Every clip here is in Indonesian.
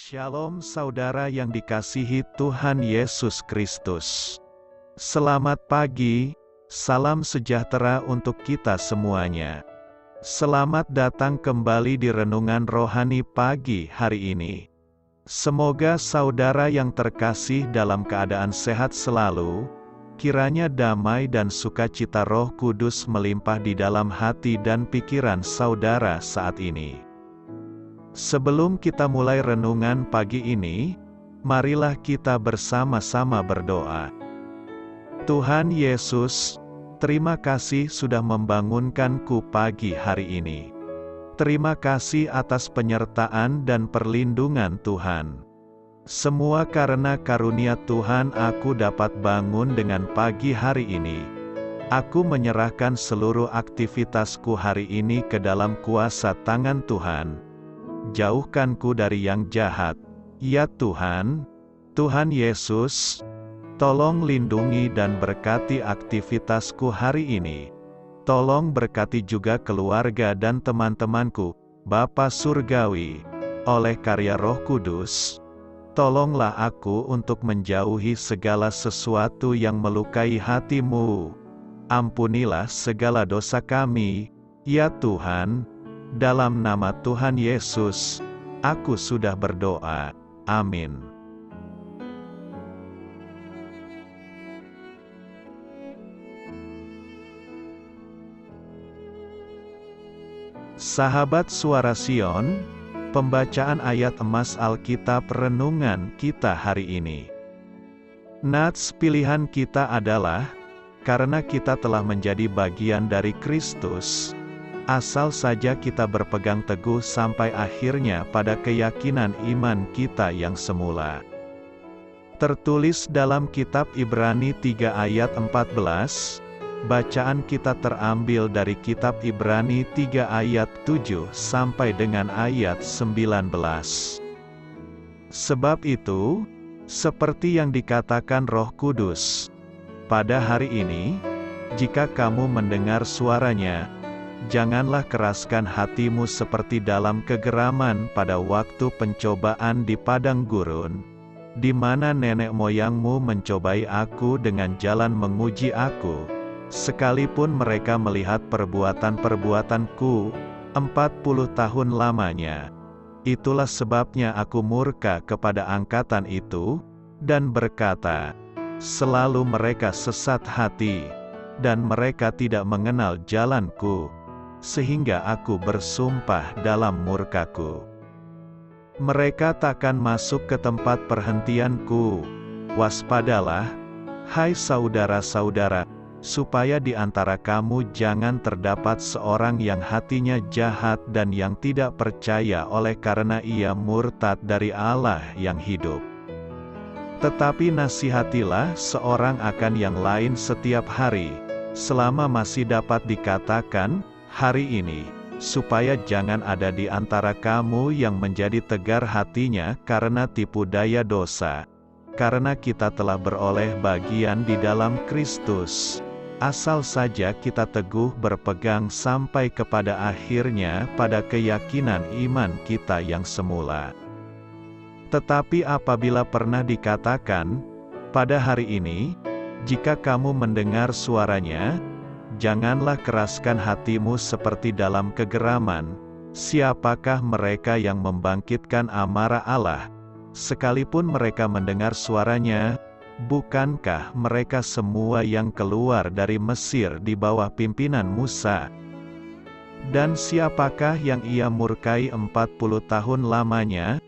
Shalom saudara yang dikasihi Tuhan Yesus Kristus. Selamat pagi, salam sejahtera untuk kita semuanya. Selamat datang kembali di Renungan Rohani pagi hari ini. Semoga saudara yang terkasih dalam keadaan sehat selalu, kiranya damai dan sukacita Roh Kudus melimpah di dalam hati dan pikiran saudara saat ini. Sebelum kita mulai renungan pagi ini, marilah kita bersama-sama berdoa. Tuhan Yesus, terima kasih sudah membangunkanku pagi hari ini. Terima kasih atas penyertaan dan perlindungan Tuhan. Semua karena karunia Tuhan aku dapat bangun dengan pagi hari ini. Aku menyerahkan seluruh aktivitasku hari ini ke dalam kuasa tangan Tuhan. Jauhkanku dari yang jahat, ya Tuhan. Tuhan Yesus, tolong lindungi dan berkati aktivitasku hari ini. Tolong berkati juga keluarga dan teman-temanku, Bapa Surgawi, oleh karya Roh Kudus. Tolonglah aku untuk menjauhi segala sesuatu yang melukai hati-Mu. Ampunilah segala dosa kami, ya Tuhan. Dalam nama Tuhan Yesus, aku sudah berdoa. Amin. Sahabat Suara Sion, pembacaan ayat emas Alkitab renungan kita hari ini. Nats pilihan kita adalah, karena kita telah menjadi bagian dari Kristus, asal saja kita berpegang teguh sampai akhirnya pada keyakinan iman kita yang semula. Tertulis dalam kitab Ibrani 3 ayat 14, bacaan kita terambil dari kitab Ibrani 3 ayat 7 sampai dengan ayat 19. Sebab itu, seperti yang dikatakan Roh Kudus, pada hari ini, jika kamu mendengar suaranya, janganlah keraskan hatimu seperti dalam kegeraman pada waktu pencobaan di padang gurun, di mana nenek moyangmu mencobai aku dengan jalan menguji aku, sekalipun mereka melihat perbuatan-perbuatanku 40 tahun lamanya. Itulah sebabnya aku murka kepada angkatan itu, dan berkata, selalu mereka sesat hati, dan mereka tidak mengenal jalanku, sehingga aku bersumpah dalam murkaku. Mereka takkan masuk ke tempat perhentianku. Waspadalah, hai saudara-saudara, supaya di antara kamu jangan terdapat seorang yang hatinya jahat dan yang tidak percaya oleh karena ia murtad dari Allah yang hidup. Tetapi nasihatilah seorang akan yang lain setiap hari, selama masih dapat dikatakan, hari ini, supaya jangan ada di antara kamu yang menjadi tegar hatinya karena tipu daya dosa. Karena kita telah beroleh bagian di dalam Kristus, asal saja kita teguh berpegang sampai kepada akhirnya pada keyakinan iman kita yang semula. Tetapi apabila pernah dikatakan, pada hari ini, jika kamu mendengar suaranya, janganlah keraskan hatimu seperti dalam kegeraman. Siapakah mereka yang membangkitkan amarah Allah? Sekalipun mereka mendengar suaranya, bukankah mereka semua yang keluar dari Mesir di bawah pimpinan Musa? Dan siapakah yang ia murkai 40 tahun lamanya?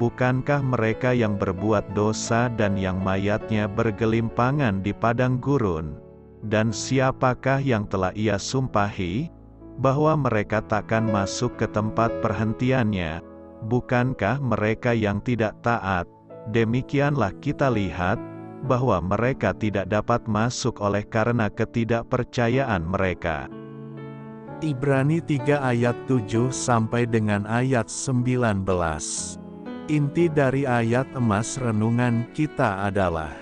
Bukankah mereka yang berbuat dosa dan yang mayatnya bergelimpangan di padang gurun? Dan siapakah yang telah ia sumpahi, bahwa mereka takkan masuk ke tempat perhentiannya? Bukankah mereka yang tidak taat? Demikianlah kita lihat, bahwa mereka tidak dapat masuk oleh karena ketidakpercayaan mereka. Ibrani 3 ayat 7 sampai dengan ayat 19. Inti dari ayat emas renungan kita adalah,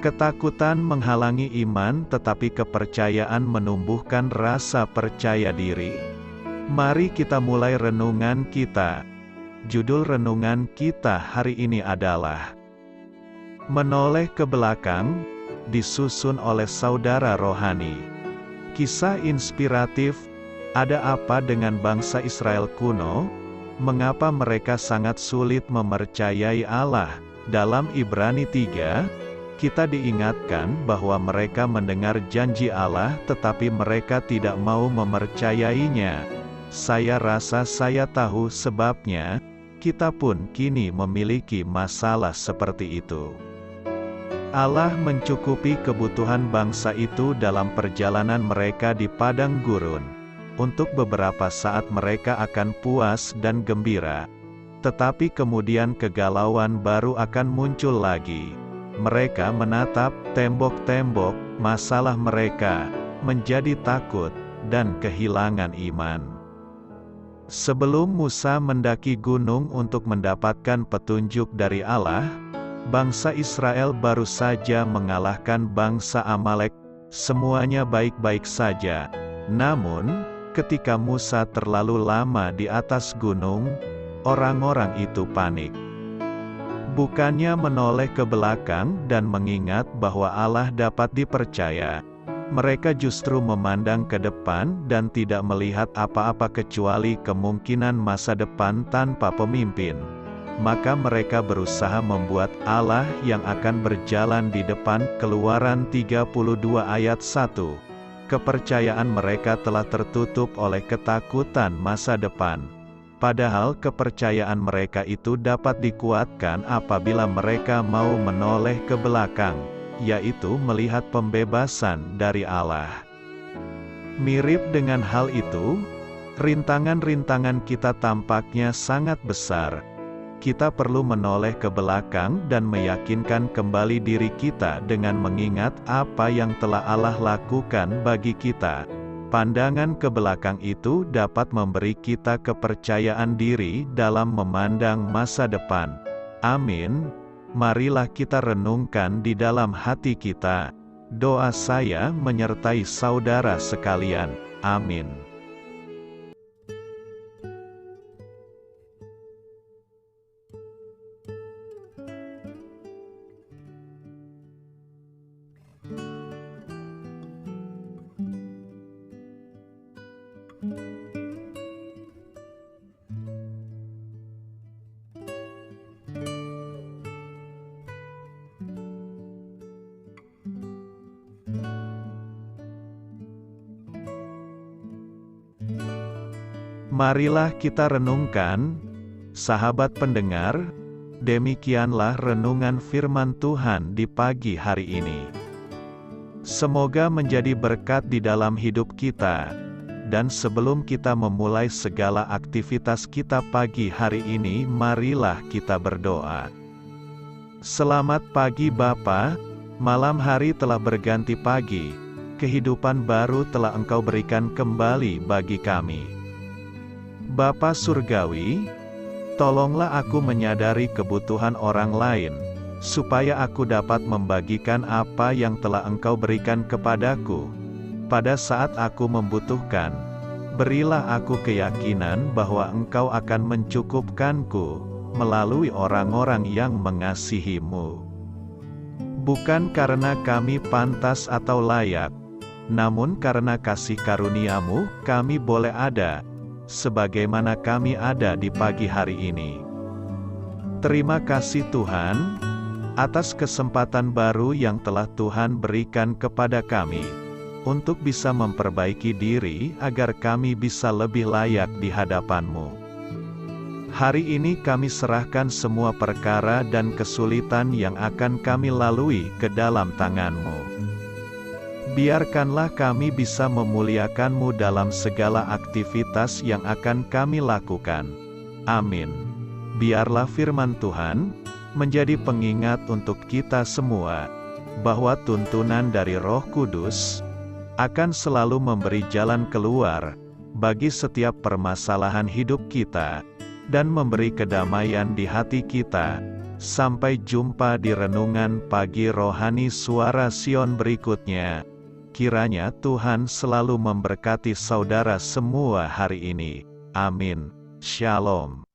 ketakutan menghalangi iman tetapi kepercayaan menumbuhkan rasa percaya diri. Mari kita mulai renungan kita. Judul renungan kita hari ini adalah Menoleh ke belakang, disusun oleh saudara rohani. Kisah inspiratif, ada apa dengan bangsa Israel kuno? Mengapa mereka sangat sulit mempercayai Allah? Dalam Ibrani 3, kita diingatkan bahwa mereka mendengar janji Allah tetapi mereka tidak mau mempercayainya. Saya rasa saya tahu sebabnya, kita pun kini memiliki masalah seperti itu. Allah mencukupi kebutuhan bangsa itu dalam perjalanan mereka di padang gurun. Untuk beberapa saat mereka akan puas dan gembira. Tetapi kemudian kegalauan baru akan muncul lagi. Mereka menatap tembok-tembok masalah mereka, menjadi takut, dan kehilangan iman. Sebelum Musa mendaki gunung untuk mendapatkan petunjuk dari Allah, bangsa Israel baru saja mengalahkan bangsa Amalek. Semuanya baik-baik saja. Namun, ketika Musa terlalu lama di atas gunung, orang-orang itu panik. Bukannya menoleh ke belakang dan mengingat bahwa Allah dapat dipercaya, mereka justru memandang ke depan dan tidak melihat apa-apa kecuali kemungkinan masa depan tanpa pemimpin. Maka mereka berusaha membuat Allah yang akan berjalan di depan. Keluaran 32 ayat 1. Kepercayaan mereka telah tertutup oleh ketakutan masa depan. Padahal kepercayaan mereka itu dapat dikuatkan apabila mereka mau menoleh ke belakang, yaitu melihat pembebasan dari Allah. Mirip dengan hal itu, rintangan-rintangan kita tampaknya sangat besar. Kita perlu menoleh ke belakang dan meyakinkan kembali diri kita dengan mengingat apa yang telah Allah lakukan bagi kita. Pandangan ke belakang itu dapat memberi kita kepercayaan diri dalam memandang masa depan. Amin. Marilah kita renungkan di dalam hati kita. Doa saya menyertai saudara sekalian. Amin. Marilah kita renungkan, sahabat pendengar, demikianlah renungan firman Tuhan di pagi hari ini. Semoga menjadi berkat di dalam hidup kita, dan sebelum kita memulai segala aktivitas kita pagi hari ini, marilah kita berdoa. Selamat pagi Bapa, malam hari telah berganti pagi, kehidupan baru telah Engkau berikan kembali bagi kami. Bapa Surgawi, tolonglah aku menyadari kebutuhan orang lain, supaya aku dapat membagikan apa yang telah Engkau berikan kepadaku. Pada saat aku membutuhkan, berilah aku keyakinan bahwa Engkau akan mencukupkanku, melalui orang-orang yang mengasihi-Mu. Bukan karena kami pantas atau layak, namun karena kasih karunia-Mu, kami boleh ada, sebagaimana kami ada di pagi hari ini. Terima kasih Tuhan, atas kesempatan baru yang telah Tuhan berikan kepada kami, untuk bisa memperbaiki diri agar kami bisa lebih layak di hadapan-Mu. Hari ini kami serahkan semua perkara dan kesulitan yang akan kami lalui ke dalam tangan-Mu. Biarkanlah kami bisa memuliakan-Mu dalam segala aktivitas yang akan kami lakukan. Amin. Biarlah firman Tuhan menjadi pengingat untuk kita semua, bahwa tuntunan dari Roh Kudus akan selalu memberi jalan keluar bagi setiap permasalahan hidup kita, dan memberi kedamaian di hati kita. Sampai jumpa di renungan pagi rohani Suara Sion berikutnya. Kiranya Tuhan selalu memberkati saudara semua hari ini. Amin. Shalom.